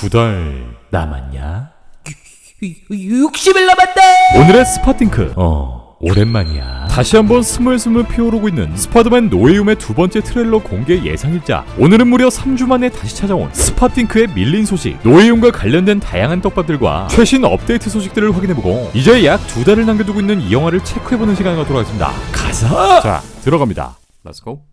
두 달 남았냐? 60일 남았다. 오늘의 스파팅크. 오랜만이야. 다시 한번 스물스물 피어오르고 있는 스파이더맨 노웨이홈의 두 번째 트레일러 공개 예상일자. 오늘은 무려 3주 만에 다시 찾아온 스파팅크의 밀린 소식, 노웨이홈과 관련된 다양한 떡밥들과 최신 업데이트 소식들을 확인해보고 이제 약 두 달을 남겨두고 있는 이 영화를 체크해보는 시간을 갖도록 하겠습니다. 가자! 자, 들어갑니다. 렛츠고.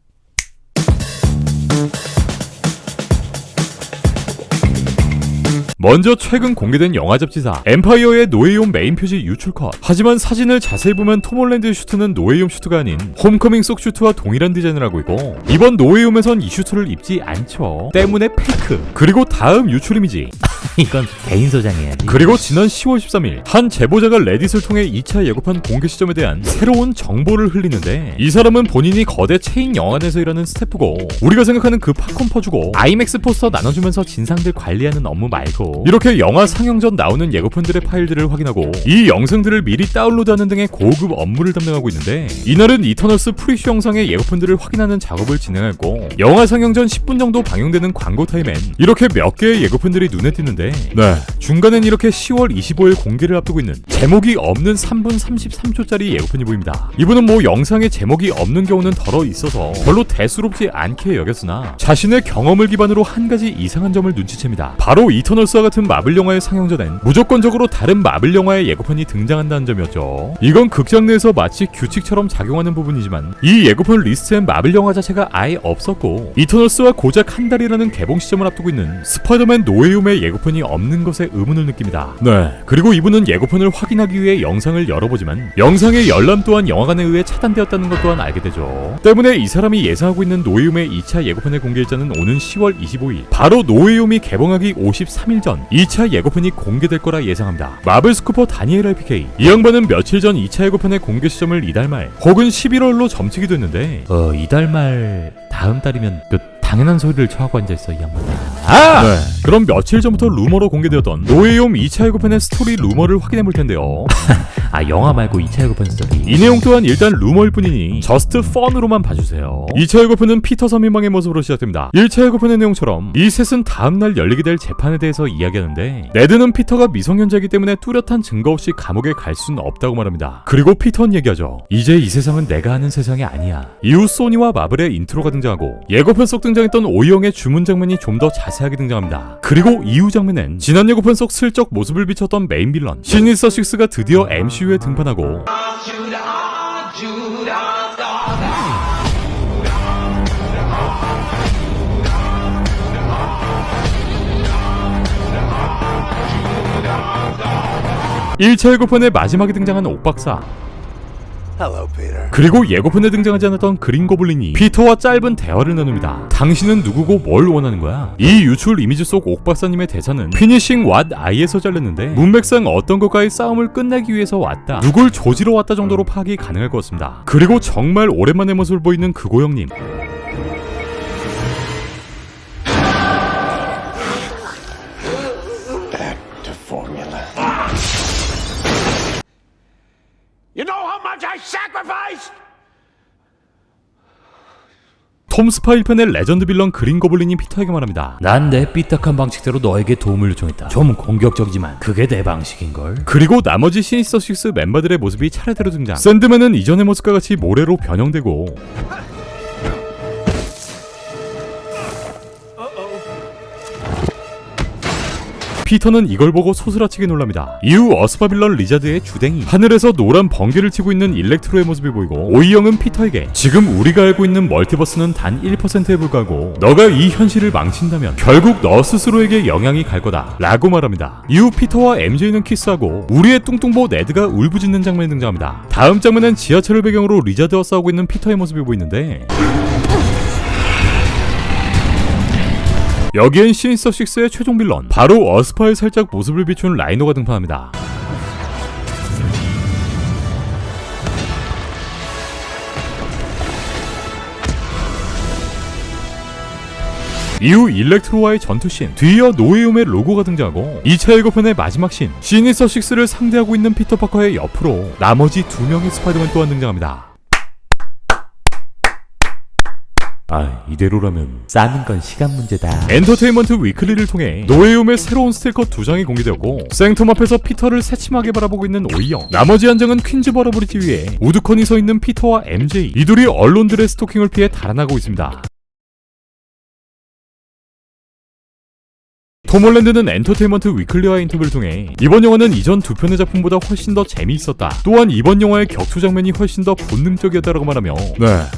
먼저 최근 공개된 영화 잡지사 엠파이어의 노웨이홈 메인 표지 유출 컷. 하지만 사진을 자세히 보면 톰 홀랜드의 슈트는 노웨이홈 슈트가 아닌 홈커밍 속 슈트와 동일한 디자인을 하고 있고, 이번 노웨이홈에선 이 슈트를 입지 않죠. 때문에 페이크. 그리고 다음 유출 이미지 이건 개인 소장해야지. 그리고 지난 10월 13일 한 제보자가 레딧을 통해 2차 예고편 공개 시점에 대한 새로운 정보를 흘리는데, 이 사람은 본인이 거대 체인 영화관에서 일하는 스태프고, 우리가 생각하는 그 팝콘 퍼주고 아이맥스 포스터 나눠주면서 진상들 관리하는 업무 말고 이렇게 영화 상영 전 나오는 예고편들의 파일들을 확인하고 이 영상들을 미리 다운로드하는 등의 고급 업무를 담당하고 있는데, 이날은 이터널스 프리쇼 영상의 예고편들을 확인하는 작업을 진행했고, 영화 상영 전 10분 정도 방영되는 광고 타임엔 이렇게 몇 개의 예고편들이 눈에 띄는데, 중간엔 이렇게 10월 25일 공개를 앞두고 있는 제목이 없는 3분 33초짜리 예고편이 보입니다. 이분은 뭐 영상에 제목이 없는 경우는 덜어 있어서 별로 대수롭지 않게 여겼으나 자신의 경험을 기반으로 한 가지 이상한 점을 눈치챕니다. 바로 이터널스와 같은 마블 영화의 상영 전엔 무조건적으로 다른 마블 영화의 예고편이 등장한다는 점이었죠. 이건 극장 내에서 마치 규칙처럼 작용하는 부분이지만 이 예고편 리스트엔 마블 영화 자체가 아예 없었고, 이터널스와 고작 한 달이라는 개봉 시점을 앞두고 있는 스파이더맨 노웨이홈의 예고편이 없는 것에 의문을 느낍니다. 그리고 이분은 예고편을 확인하기 위해 영상을 열어보지만 영상의 열람 또한 영화관에 의해 차단되었다는 것 또한 알게 되죠. 때문에 이 사람이 예상하고 있는 노웨이홈의 2차 예고편의 공개일자는 오는 10월 25일, 바로 노웨이홈이 개봉하기 53일 전 2차 예고편이 공개될 거라 예상합니다. 마블 스쿠퍼 다니엘 RPK, 이 양반은 며칠 전 2차 예고편의 공개 시점을 이달 말 혹은 11월로 점치기도 했는데, 이달 말 다음 달이면 당연한 소리를 쳐하고 앉아있어 이 양반. 그럼 며칠 전부터 루머로 공개되었던 노웨이홈 2차 예고편의 스토리 루머를 확인해볼 텐데요. 영화 말고 2차 예고편 스토리. 이 내용 또한 일단 루머일 뿐이니 저스트 펀으로만 봐주세요. 2차 예고편은 피터 선민방의 모습으로 시작됩니다. 1차 예고편의 내용처럼 이 셋은 다음날 열리게 될 재판에 대해서 이야기하는데, 네드는 피터가 미성년자이기 때문에 뚜렷한 증거 없이 감옥에 갈 수는 없다고 말합니다. 그리고 피터는 얘기하죠. 이제 이 세상은 내가 아는 세상이 아니야. 이후 소니와 마블의 인트로가 등장하고 예고편 속 등장했던 오이영의 주문 장면이 좀 더 자세하게 등장합니다. 그리고 이후 장면엔 지난 예고편 속 슬쩍 모습을 비췄던 메인 빌런 시니스터 식스가 드디어 MCU에 등판하고, (1차) 예고편의 마지막에 등장한 옥박사, 그리고 예고편에 등장하지 않았던 그린 고블린이 피터와 짧은 대화를 나눕니다. 당신은 누구고 뭘 원하는 거야? 이 유출 이미지 속 옥박사님의 대사는 피니싱 왓 아이에서 잘렸는데 문맥상 어떤 것과의 싸움을 끝내기 위해서 왔다, 누굴 조지러 왔다 정도로 파악이 가능할 것 같습니다. 그리고 정말 오랜만에 모습을 보이는 그 고영님, You know how much I sacrificed? 톰 스파 1편의 레전드 빌런 그린 고블린이 피터에게 말합니다. 난 내 삐딱한 방식대로 너에게 도움을 요청했다. 좀 공격적이지만 그게 내 방식인걸. 그리고 나머지 시니스터 식스 멤버들의 모습이 차례대로 등장. 샌드맨은 이전의 모습과 같이 모래로 변형되고, 피터는 이걸 보고 소스라치게 놀랍니다. 이후 어스파 빌런 리자드의 주댕이, 하늘에서 노란 번개를 치고 있는 일렉트로의 모습이 보이고, 오이영은 피터에게 지금 우리가 알고 있는 멀티버스는 단 1%에 불과하고 너가 이 현실을 망친다면 결국 너 스스로에게 영향이 갈 거다 라고 말합니다. 이후 피터와 MJ는 키스하고 우리의 뚱뚱보 네드가 울부짖는 장면이 등장합니다. 다음 장면은 지하철을 배경으로 리자드와 싸우고 있는 피터의 모습이 보이는데, 여기엔 시니스터 식스의 최종 빌런, 바로 어스파에 살짝 모습을 비춘 라이노가 등판합니다. 이후 일렉트로와의 전투씬, 뒤이어 노웨이홈의 로고가 등장하고 2차 예고편의 마지막 씬, 시니스터 식스를 상대하고 있는 피터 파커의 옆으로 나머지 2명의 스파이더맨 또한 등장합니다. 이대로라면 싸는 건 시간 문제다. 엔터테인먼트 위클리를 통해 노웨이홈의 새로운 스티커 2장이 공개되었고, 생텀 앞에서 피터를 새침하게 바라보고 있는 오이영, 나머지 한 장은 퀸즈 버러브리지 위에 우드컨이 서 있는 피터와 MJ, 이 둘이 언론들의 스토킹을 피해 달아나고 있습니다. 톰 홀랜드는 엔터테인먼트 위클리와 인터뷰를 통해 이번 영화는 이전 두 편의 작품보다 훨씬 더 재미있었다, 또한 이번 영화의 격투 장면이 훨씬 더 본능적이었다라고 말하며,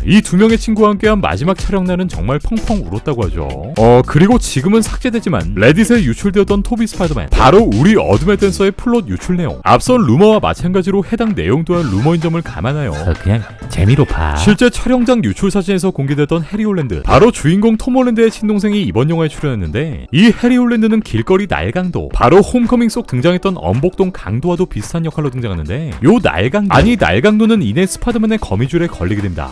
이 두 명의 친구와 함께한 마지막 촬영날은 정말 펑펑 울었다고 하죠. 그리고 지금은 삭제되지만 레딧에 유출되었던 토비 스파이더맨, 바로 우리 어둠의 댄서의 플롯 유출 내용, 앞선 루머와 마찬가지로 해당 내용 또한 루머인 점을 감안하여 그냥 재미로 봐. 실제 촬영장 유출 사진에서 공개됐던 해리 홀랜드, 바로 주인공 톰 홀랜드의 친동생이 이번 영화에 출연했는데, 이 해리 홀랜드는 길거리 날강도, 바로 홈커밍 속 등장했던 엄복동 강도와도 비슷한 역할로 등장하는데, 요 날강도는 이내 스파이더맨의 거미줄에 걸리게 됩니다.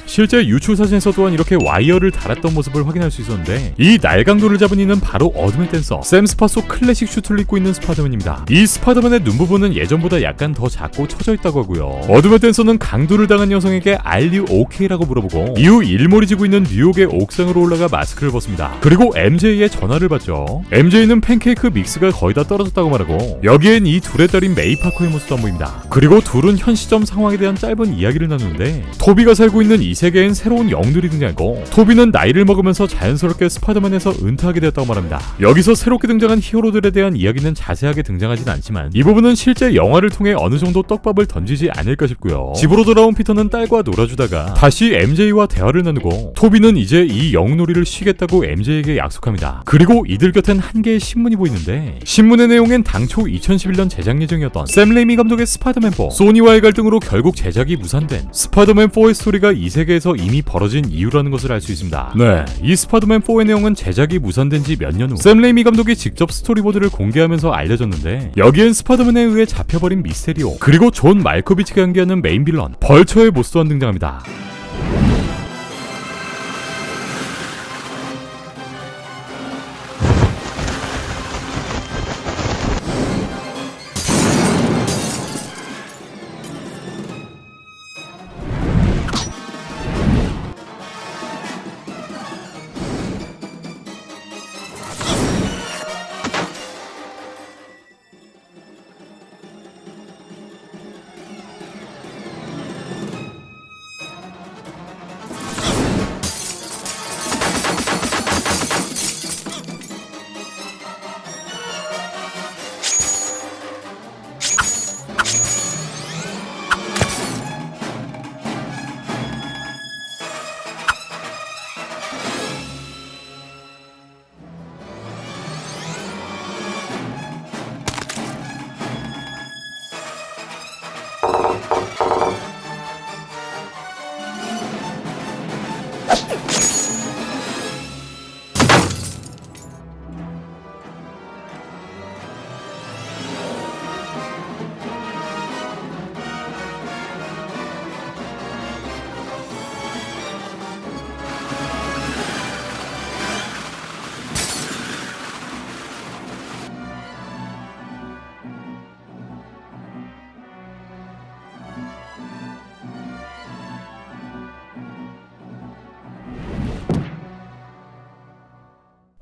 실제 유출 사진에서 또한 이렇게 와이어를 달았던 모습을 확인할 수 있었는데, 이 날강도를 잡은 이는 바로 어둠의 댄서 샘 스파 속 클래식 슈트를 입고 있는 스파이더맨입니다. 이 스파이더맨의 눈 부분은 예전보다 약간 더 작고 처져 있다고 하고요. 어둠의 댄서는 강도를 당한 여성에게 Are you okay?라고 물어보고, 이후 일몰이 지고 있는 뉴욕의 옥상으로 올라가 마스크를 벗습니다. 그리고 MJ의 전화를 받죠. MJ는 팬케이크 믹스가 거의 다 떨어졌다고 말하고, 여기엔 이 둘의 딸인 메이 파커의 모습도 안 보입니다. 그리고 둘은 현 시점 상황에 대한 짧은 이야기를 나누는데, 토비가 살고 있는 이 세계엔 새로운 영들이 등장했고, 토비는 나이를 먹으면서 자연스럽게 스파이더맨에서 은퇴하게 되었다고 말합니다. 여기서 새롭게 등장한 히어로들에 대한 이야기는 자세하게 등장하진 않지만, 이 부분은 실제 영화를 통해 어느 정도 떡밥을 던지지 않을까 싶고요. 집으로 돌아온 피터는 딸과 놀아주다가 다시 MJ와 대화를 나누고, 토비는 이제 이 영놀이를 쉬겠다고 MJ에게 약속합니다. 그리고 이들 곁엔 한 개의 신문이 보이는데, 신문의 내용엔 당초 2011년 제작 예정이었던 샘 레이미 감독의 스파이더맨4, 소니와의 갈등으로 결국 제작이 무산된 스파이더맨4의 스토리가 이 세계에서 이미 벌어진 이유라는 것을 알 수 있습니다. 이 스파이더맨4의 내용은 제작이 무산된 지 몇 년 후 샘 레이미 감독이 직접 스토리보드를 공개하면서 알려졌는데, 여기엔 스파이더맨에 의해 잡혀버린 미스테리오, 그리고 존 말코비치가 연기하는 메인 빌런 벌처의 모습 또한 등장합니다.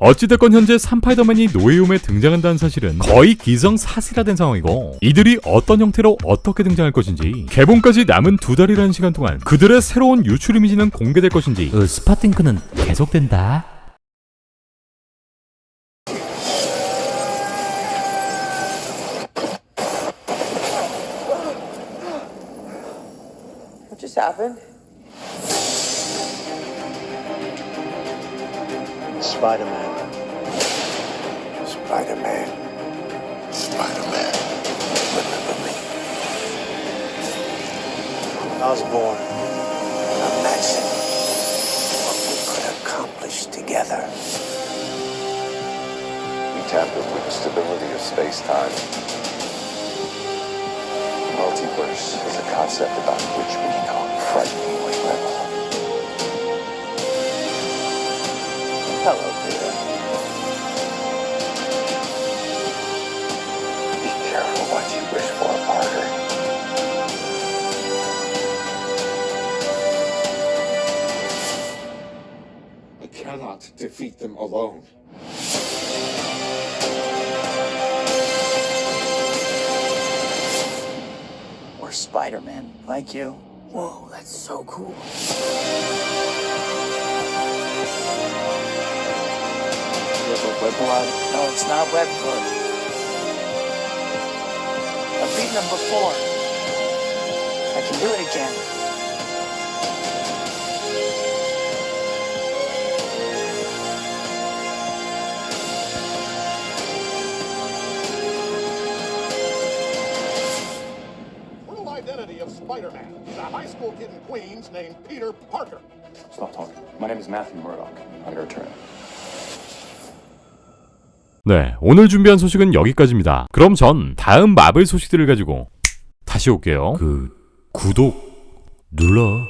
어찌됐건 현재 스파이더맨이 노웨이홈에 등장한다는 사실은 거의 기정사실화된 상황이고, 이들이 어떤 형태로 어떻게 등장할 것인지, 개봉까지 남은 2달이라는 시간 동안 그들의 새로운 유출 이미지는 공개될 것인지, 스파팅크는 계속된다. What just happened? Spider-Man. Spider-Man. Spider-Man. Remember me. Osborn. Imagine what we could accomplish together. We tampered with the stability of space-time. Multiverse is a concept about which we become frighteningly rebel. Hello, Peter. Be careful what you wish for, Parker. defeat them alone. Or Spider-Man, like you. Whoa, that's so cool. Web blood? No, it's not web blood. I've beaten them before. I can do it again. Full identity of Spider-Man. He's a high school kid in Queens named Peter Parker. Stop talking. My name is Matthew Murdock. I'm your attorney. 네, 오늘 준비한 소식은 여기까지입니다. 그럼 전 다음 마블 소식들을 가지고 다시 올게요. 구독 눌러.